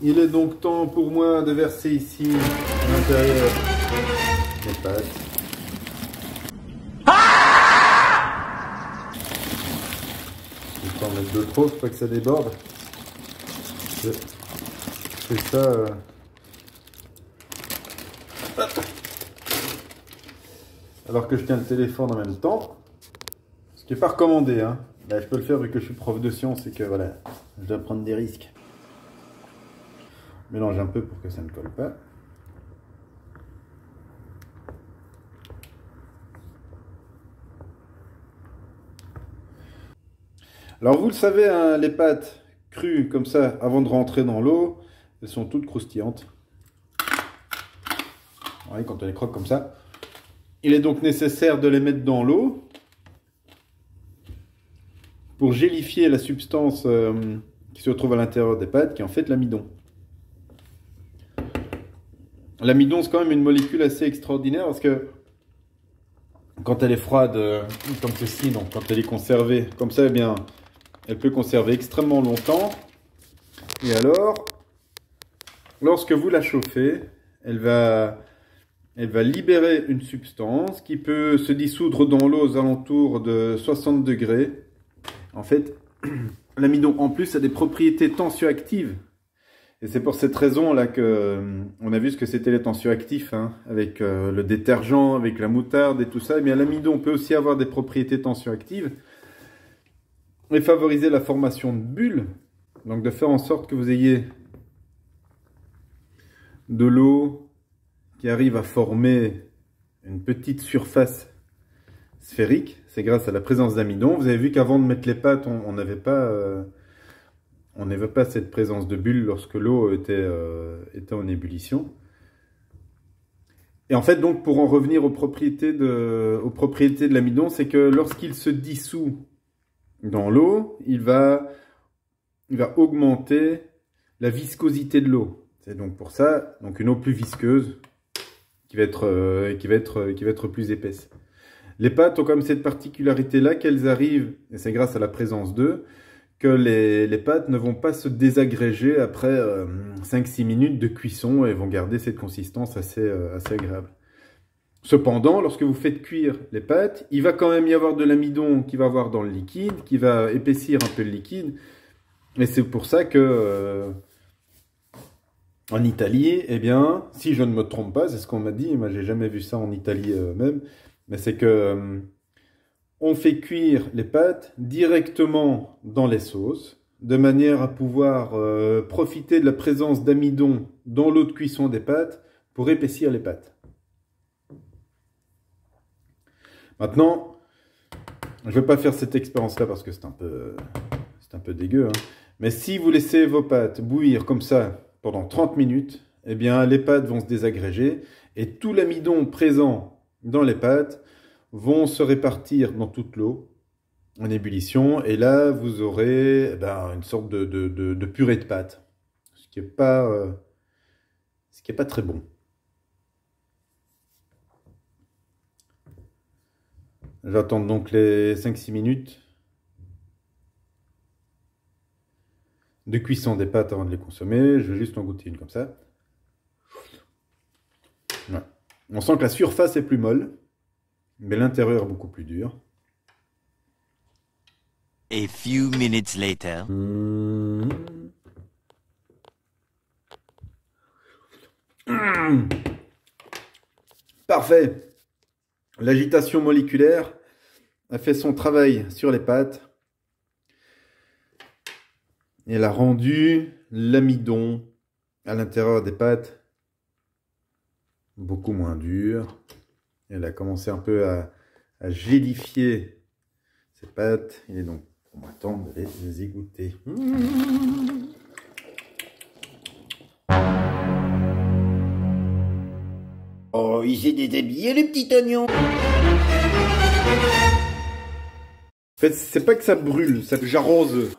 Il est donc temps pour moi de verser ici à l'intérieur les pâtes. Je vais pas en mettre de trop, faut pas que ça déborde. Je fais ça. Alors que je tiens le téléphone en même temps. Ce qui n'est pas recommandé, hein. Là, je peux le faire vu que je suis prof de sciences et que voilà, je dois prendre des risques. Je mélange un peu pour que ça ne colle pas. Alors vous le savez, hein, les pâtes crues comme ça, avant de rentrer dans l'eau, elles sont toutes croustillantes. Ouais, quand on les croque comme ça. Il est donc nécessaire de les mettre dans l'eau pour gélifier la substance qui se retrouve à l'intérieur des pâtes, qui est en fait l'amidon. L'amidon, c'est quand même une molécule assez extraordinaire parce que quand elle est froide, comme ceci, donc quand elle est conservée comme ça, eh bien, elle peut conserver extrêmement longtemps. Et alors, lorsque vous la chauffez, elle va libérer une substance qui peut se dissoudre dans l'eau aux alentours de 60 degrés. En fait, l'amidon en plus a des propriétés tensioactives. Et c'est pour cette raison-là qu'on a vu ce que c'était les tensioactifs, hein, avec le détergent, avec la moutarde et tout ça. Eh bien, l'amidon peut aussi avoir des propriétés tensioactives et favoriser la formation de bulles. Donc de faire en sorte que vous ayez de l'eau qui arrive à former une petite surface sphérique. C'est grâce à la présence d'amidon. Vous avez vu qu'avant de mettre les pâtes, on n'avait pas cette présence de bulles lorsque l'eau était en ébullition. Et en fait, donc, pour en revenir aux propriétés de l'amidon, c'est que lorsqu'il se dissout dans l'eau, il va augmenter la viscosité de l'eau. C'est donc pour ça, donc une eau plus visqueuse qui va être plus épaisse. Les pâtes ont comme cette particularité-là qu'elles arrivent, et c'est grâce à la présence d'eux, que les pâtes ne vont pas se désagréger après 5-6 minutes de cuisson et vont garder cette consistance assez agréable. Cependant, lorsque vous faites cuire les pâtes, il va quand même y avoir de l'amidon qui va avoir dans le liquide, qui va épaissir un peu le liquide. Et c'est pour ça que en Italie, eh bien, si je ne me trompe pas, c'est ce qu'on m'a dit, moi j'ai jamais vu ça en Italie même, mais c'est que on fait cuire les pâtes directement dans les sauces, de manière à pouvoir profiter de la présence d'amidon dans l'eau de cuisson des pâtes pour épaissir les pâtes. Maintenant, je ne vais pas faire cette expérience-là parce que c'est un peu dégueu, hein. Mais si vous laissez vos pâtes bouillir comme ça pendant 30 minutes, eh bien les pâtes vont se désagréger et tout l'amidon présent dans les pâtes vont se répartir dans toute l'eau en ébullition. Et là, vous aurez une sorte de purée de pâtes, ce qui n'est pas très bon. J'attends donc les 5-6 minutes de cuisson des pâtes avant de les consommer. Je vais juste en goûter une comme ça. Ouais. On sent que la surface est plus molle, mais l'intérieur est beaucoup plus dur. A few minutes later. Parfait. L'agitation moléculaire a fait son travail sur les pâtes. Elle a rendu l'amidon à l'intérieur des pâtes beaucoup moins dur. Elle a commencé un peu à gélifier ces pâtes. Il est donc pour moi temps de les égoutter. Oh, il s'est déshabillé, le petit oignon. En fait, c'est pas que ça brûle, ça j'arrose.